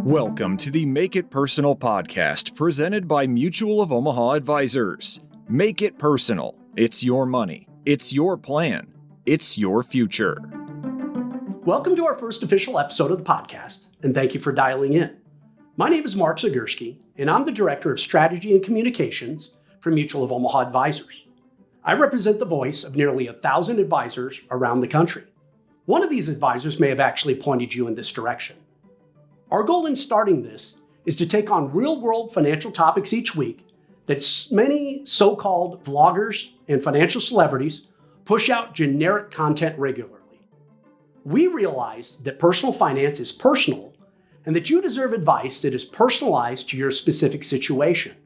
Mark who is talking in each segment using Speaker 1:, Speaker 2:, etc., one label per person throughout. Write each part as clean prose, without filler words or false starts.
Speaker 1: Welcome to the Make It Personal podcast presented by Mutual of Omaha Advisors. Make it personal. It's your money. It's your plan. It's your future.
Speaker 2: Welcome to our first official episode of the podcast, and thank you for dialing in. My name is Mark Zagurski, and I'm the Director of Strategy and Communications for Mutual of Omaha Advisors. I represent the voice of nearly 1,000 advisors around the country. One of these advisors may have actually pointed you in this direction. Our goal in starting this is to take on real-world financial topics each week that many so-called vloggers and financial celebrities push out generic content regularly. We realize that personal finance is personal and that you deserve advice that is personalized to your specific situation.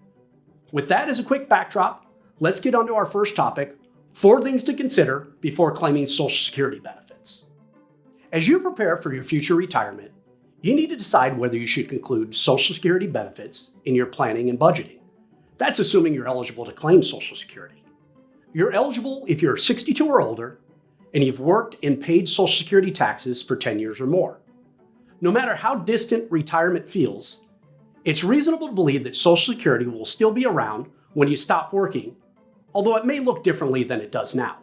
Speaker 2: With that as a quick backdrop, let's get on to our first topic, 4 things to consider before claiming Social Security benefits. As you prepare for your future retirement, you need to decide whether you should include Social Security benefits in your planning and budgeting. That's assuming you're eligible to claim Social Security. You're eligible if you're 62 or older and you've worked and paid Social Security taxes for 10 years or more. No matter how distant retirement feels, it's reasonable to believe that Social Security will still be around when you stop working, although it may look differently than it does now.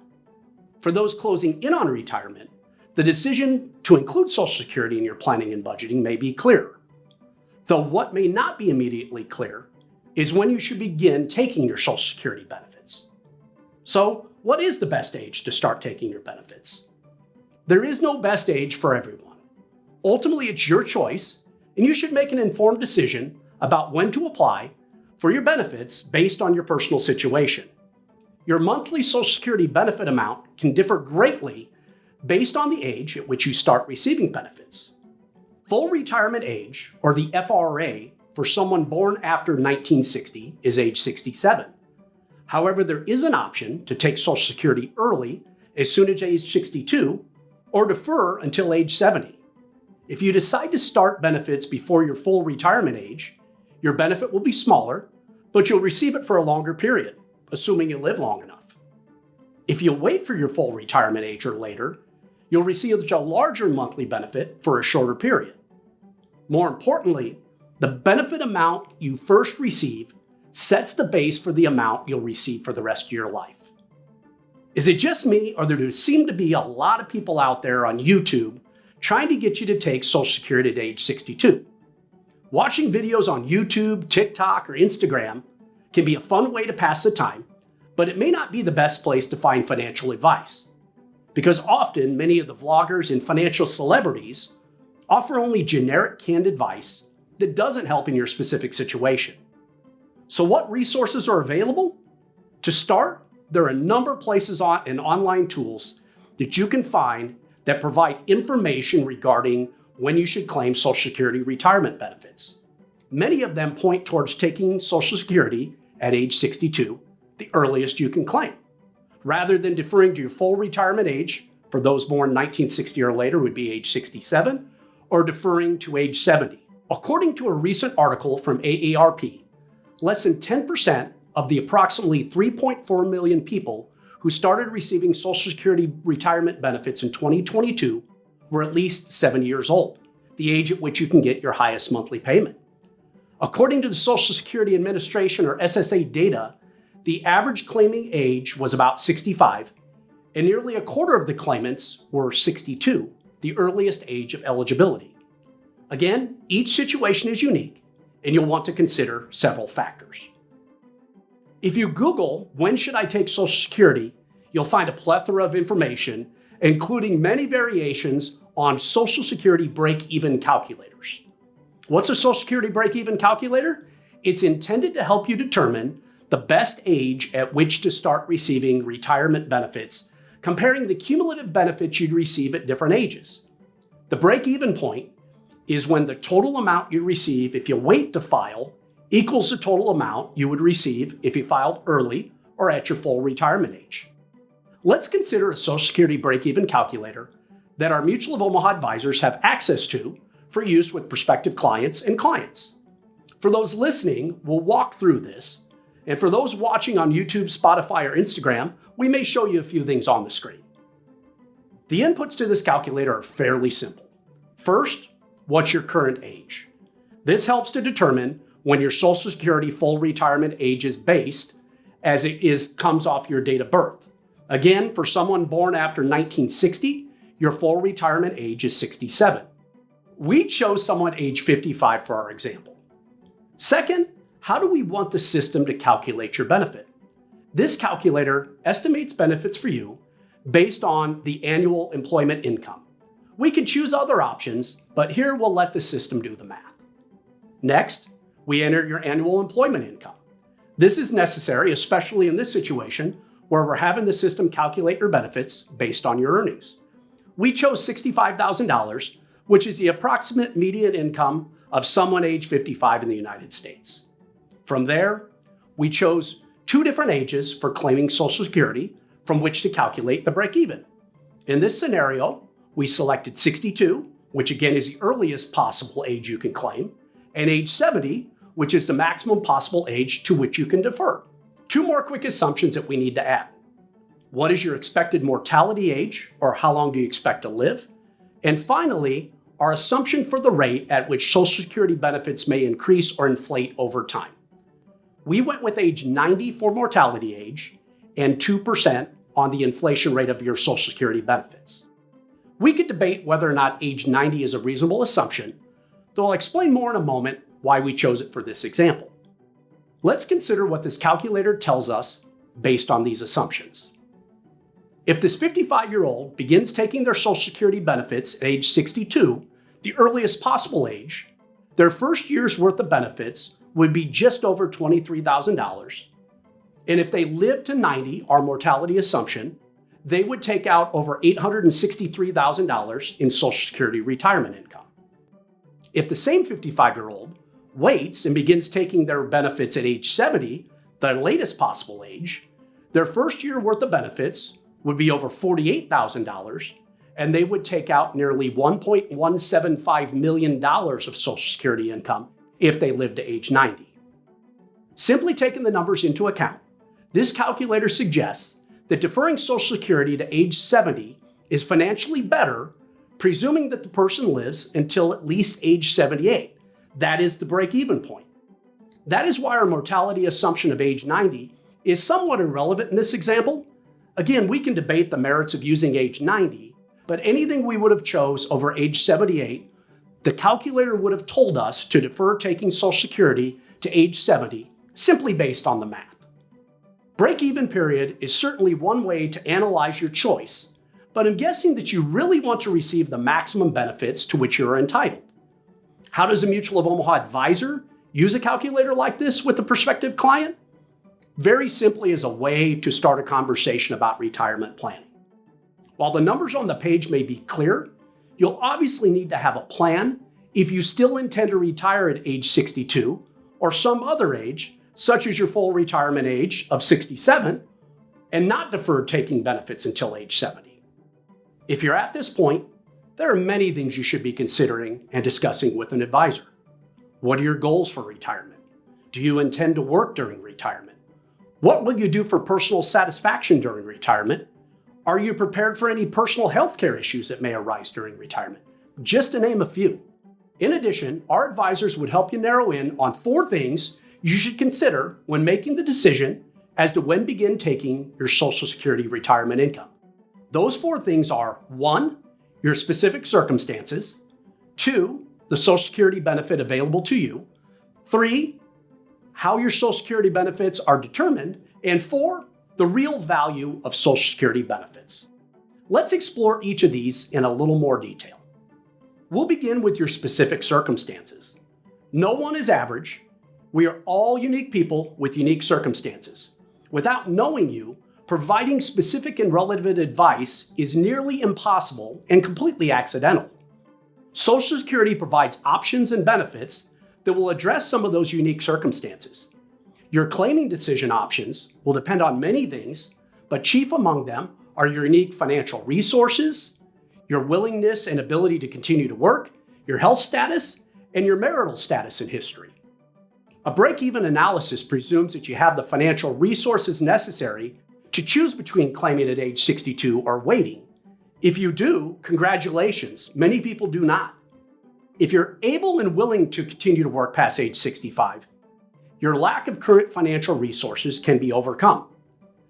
Speaker 2: For those closing in on retirement, the decision to include Social Security in your planning and budgeting may be clearer. Though what may not be immediately clear is when you should begin taking your Social Security benefits. So, what is the best age to start taking your benefits? There is no best age for everyone. Ultimately, it's your choice, and you should make an informed decision about when to apply for your benefits based on your personal situation. Your monthly Social Security benefit amount can differ greatly based on the age at which you start receiving benefits. Full retirement age, or the FRA, for someone born after 1960 is age 67. However, there is an option to take Social Security early, as soon as age 62, or defer until age 70. If you decide to start benefits before your full retirement age, your benefit will be smaller, but you'll receive it for a longer period, assuming you live long enough. If you wait for your full retirement age or later, you'll receive a larger monthly benefit for a shorter period. More importantly, the benefit amount you first receive sets the base for the amount you'll receive for the rest of your life. Is it just me, or there seem to be a lot of people out there on YouTube trying to get you to take Social Security at age 62? Watching videos on YouTube, TikTok, or Instagram can be a fun way to pass the time, but it may not be the best place to find financial advice. Because often, many of the vloggers and financial celebrities offer only generic canned advice that doesn't help in your specific situation. So what resources are available? To start, there are a number of places and online tools that you can find that provide information regarding when you should claim Social Security retirement benefits. Many of them point towards taking Social Security at age 62, the earliest you can claim. Rather than deferring to your full retirement age, for those born 1960 or later would be age 67, or deferring to age 70. According to a recent article from AARP, less than 10% of the approximately 3.4 million people who started receiving Social Security retirement benefits in 2022 were at least 70 years old, the age at which you can get your highest monthly payment. According to the Social Security Administration, or SSA data, the average claiming age was about 65, and nearly a quarter of the claimants were 62, the earliest age of eligibility. Again, each situation is unique, and you'll want to consider several factors. If you Google, "when should I take Social Security?" you'll find a plethora of information, including many variations on Social Security break-even calculators. What's a Social Security break-even calculator? It's intended to help you determine the best age at which to start receiving retirement benefits, comparing the cumulative benefits you'd receive at different ages. The break-even point is when the total amount you receive if you wait to file equals the total amount you would receive if you filed early or at your full retirement age. Let's consider a Social Security break-even calculator that our Mutual of Omaha advisors have access to for use with prospective clients and clients. For those listening, we'll walk through this. And for those watching on YouTube, Spotify, or Instagram, we may show you a few things on the screen. The inputs to this calculator are fairly simple. First, what's your current age? This helps to determine when your Social Security full retirement age is based, as comes off your date of birth. Again, for someone born after 1960, your full retirement age is 67. We chose someone age 55 for our example. Second, how do we want the system to calculate your benefit? This calculator estimates benefits for you based on the annual employment income. We can choose other options, but here we'll let the system do the math. Next, we enter your annual employment income. This is necessary, especially in this situation where we're having the system calculate your benefits based on your earnings. We chose $65,000, which is the approximate median income of someone age 55 in the United States. From there, we chose 2 different ages for claiming Social Security from which to calculate the break-even. In this scenario, we selected 62, which again is the earliest possible age you can claim, and age 70, which is the maximum possible age to which you can defer. 2 more quick assumptions that we need to add. What is your expected mortality age, or how long do you expect to live? And finally, our assumption for the rate at which Social Security benefits may increase or inflate over time. We went with age 90 for mortality age and 2% on the inflation rate of your Social Security benefits. We could debate whether or not age 90 is a reasonable assumption, though I'll explain more in a moment why we chose it for this example. Let's consider what this calculator tells us based on these assumptions. If this 55-year-old begins taking their Social Security benefits at age 62, the earliest possible age, their first year's worth of benefits would be just over $23,000. And if they live to 90, our mortality assumption, they would take out over $863,000 in Social Security retirement income. If the same 55-year-old waits and begins taking their benefits at age 70, their latest possible age, their first year worth of benefits would be over $48,000, and they would take out nearly $1.175 million of Social Security income if they live to age 90. Simply taking the numbers into account, this calculator suggests that deferring Social Security to age 70 is financially better, presuming that the person lives until at least age 78. That is the break-even point. That is why our mortality assumption of age 90 is somewhat irrelevant in this example. Again, we can debate the merits of using age 90, but anything we would have chose over age 78, the calculator would have told us to defer taking Social Security to age 70 simply based on the math. Break-even period is certainly one way to analyze your choice, but I'm guessing that you really want to receive the maximum benefits to which you are entitled. How does a Mutual of Omaha advisor use a calculator like this with a prospective client? Very simply as a way to start a conversation about retirement planning. While the numbers on the page may be clear, you'll obviously need to have a plan if you still intend to retire at age 62 or some other age, such as your full retirement age of 67, and not defer taking benefits until age 70. If you're at this point, there are many things you should be considering and discussing with an advisor. What are your goals for retirement? Do you intend to work during retirement? What will you do for personal satisfaction during retirement? Are you prepared for any personal health care issues that may arise during retirement? Just to name a few. In addition, our advisors would help you narrow in on 4 things you should consider when making the decision as to when begin taking your Social Security retirement income. Those 4 things are 1, your specific circumstances, 2, the Social Security benefit available to you, 3, how your Social Security benefits are determined, and 4, the real value of Social Security benefits. Let's explore each of these in a little more detail. We'll begin with your specific circumstances. No one is average. We are all unique people with unique circumstances. Without knowing you, providing specific and relevant advice is nearly impossible and completely accidental. Social Security provides options and benefits that will address some of those unique circumstances. Your claiming decision options will depend on many things, but chief among them are your unique financial resources, your willingness and ability to continue to work, your health status, and your marital status and history. A break-even analysis presumes that you have the financial resources necessary to choose between claiming at age 62 or waiting. If you do, congratulations. Many people do not. If you're able and willing to continue to work past age 65, your lack of current financial resources can be overcome.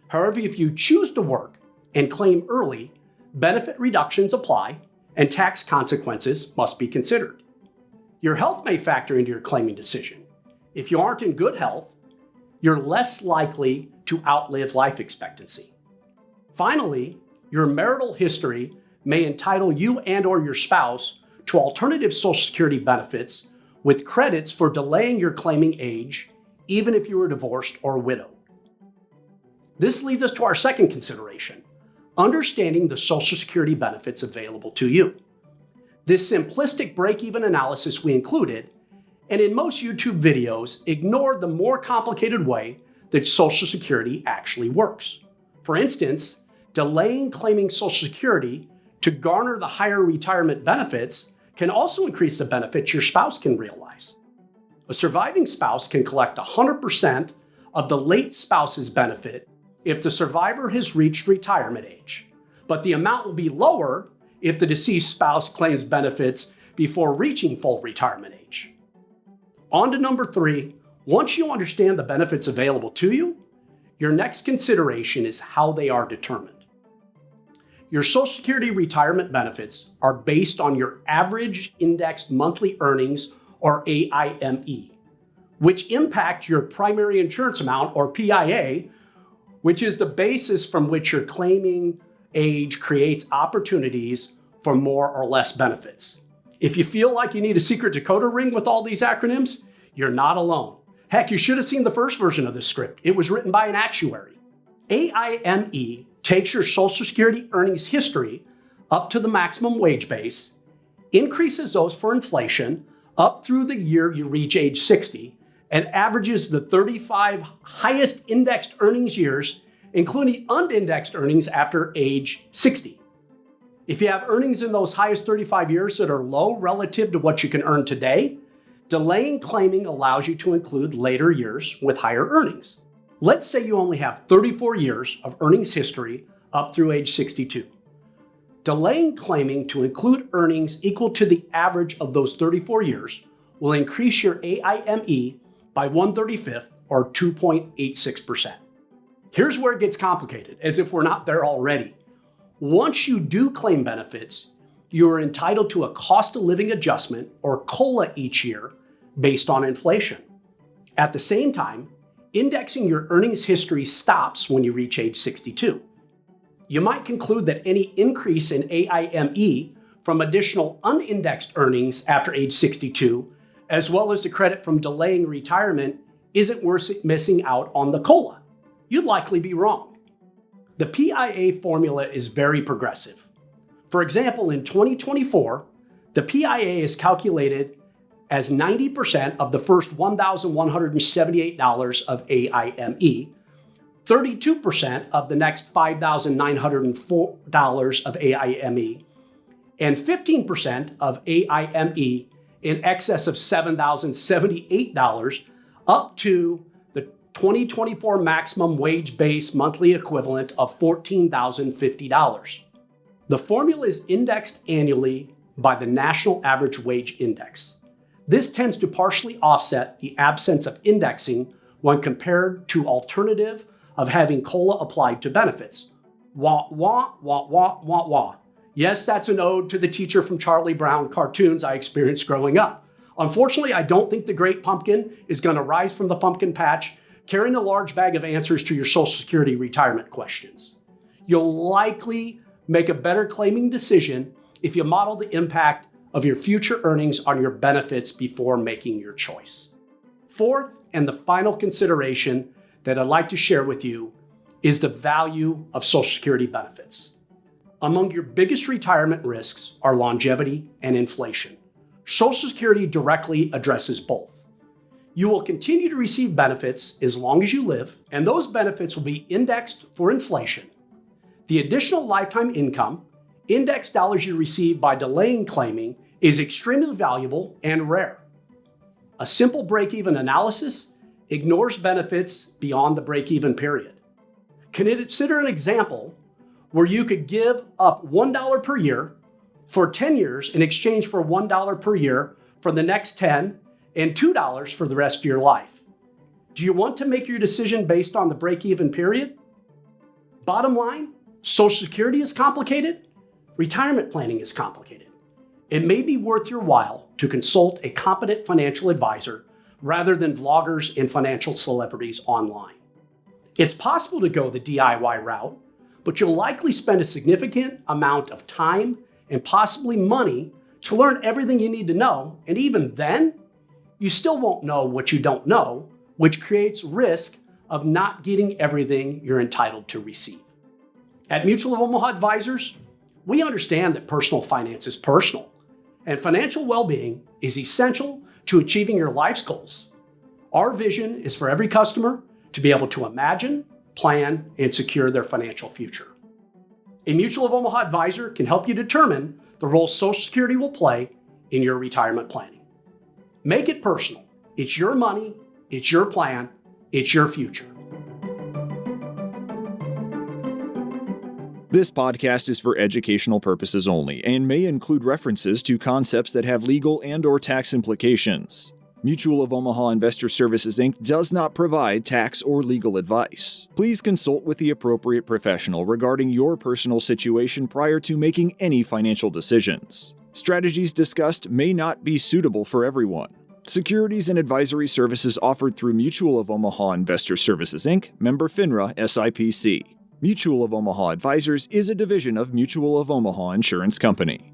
Speaker 2: However, if you choose to work and claim early, benefit reductions apply and tax consequences must be considered. Your health may factor into your claiming decision. If you aren't in good health, you're less likely to outlive life expectancy. Finally, your marital history may entitle you and/or your spouse to alternative Social Security benefits with credits for delaying your claiming age, even if you were divorced or widowed. This leads us to our second consideration, understanding the Social Security benefits available to you. This simplistic break-even analysis we included, and in most YouTube videos, ignored the more complicated way that Social Security actually works. For instance, delaying claiming Social Security to garner the higher retirement benefits can also increase the benefits your spouse can realize. A surviving spouse can collect 100% of the late spouse's benefit if the survivor has reached retirement age, but the amount will be lower if the deceased spouse claims benefits before reaching full retirement age. On to number 3, once you understand the benefits available to you, your next consideration is how they are determined. Your Social Security retirement benefits are based on your average indexed monthly earnings, or AIME, which impact your primary insurance amount, or PIA, which is the basis from which your claiming age creates opportunities for more or less benefits. If you feel like you need a secret decoder ring with all these acronyms, you're not alone. Heck, you should have seen the first version of this script. It was written by an actuary. AIME takes your Social Security earnings history up to the maximum wage base, increases those for inflation up through the year you reach age 60, and averages the 35 highest indexed earnings years, including unindexed earnings after age 60. If you have earnings in those highest 35 years that are low relative to what you can earn today, delaying claiming allows you to include later years with higher earnings. Let's say you only have 34 years of earnings history up through age 62. Delaying claiming to include earnings equal to the average of those 34 years will increase your AIME by 1/35 or 2.86%. Here's where it gets complicated, as if we're not there already. Once you do claim benefits, you are entitled to a cost of living adjustment, or COLA, each year based on inflation. At the same time, indexing your earnings history stops when you reach age 62. You might conclude that any increase in AIME from additional unindexed earnings after age 62, as well as the credit from delaying retirement, isn't worth missing out on the COLA. You'd likely be wrong. The PIA formula is very progressive. For example, in 2024, the PIA is calculated as 90% of the first $1,178 of AIME, 32% of the next $5,904 of AIME, and 15% of AIME in excess of $7,078 up to the 2024 maximum wage base monthly equivalent of $14,050. The formula is indexed annually by the National Average Wage Index. This tends to partially offset the absence of indexing when compared to alternative of having COLA applied to benefits. Wah, wah, wah, wah, wah, wah. Yes, that's an ode to the teacher from Charlie Brown cartoons I experienced growing up. Unfortunately, I don't think the Great Pumpkin is going to rise from the pumpkin patch carrying a large bag of answers to your Social Security retirement questions. You'll likely make a better claiming decision if you model the impact of your future earnings on your benefits before making your choice. Fourth, and the final consideration that I'd like to share with you, is the value of Social Security benefits. Among your biggest retirement risks are longevity and inflation. Social Security directly addresses both. You will continue to receive benefits as long as you live, and those benefits will be indexed for inflation. The additional lifetime income, index dollars you receive by delaying claiming, is extremely valuable and rare. A simple break-even analysis ignores benefits beyond the break-even period. Consider an example where you could give up $1 per year for 10 years in exchange for $1 per year for the next 10 and $2 for the rest of your life. Do you want to make your decision based on the break-even period? Bottom line, Social Security is complicated. Retirement planning is complicated. It may be worth your while to consult a competent financial advisor rather than vloggers and financial celebrities online. It's possible to go the DIY route, but you'll likely spend a significant amount of time and possibly money to learn everything you need to know, and even then, you still won't know what you don't know, which creates risk of not getting everything you're entitled to receive. At Mutual of Omaha Advisors, we understand that personal finance is personal, and financial well-being is essential to achieving your life's goals. Our vision is for every customer to be able to imagine, plan, and secure their financial future. A Mutual of Omaha advisor can help you determine the role Social Security will play in your retirement planning. Make it personal. It's your money, it's your plan, it's your future.
Speaker 1: This podcast is for educational purposes only and may include references to concepts that have legal and/or tax implications. Mutual of Omaha Investor Services, Inc. does not provide tax or legal advice. Please consult with the appropriate professional regarding your personal situation prior to making any financial decisions. Strategies discussed may not be suitable for everyone. Securities and advisory services offered through Mutual of Omaha Investor Services, Inc., member FINRA SIPC. Mutual of Omaha Advisors is a division of Mutual of Omaha Insurance Company.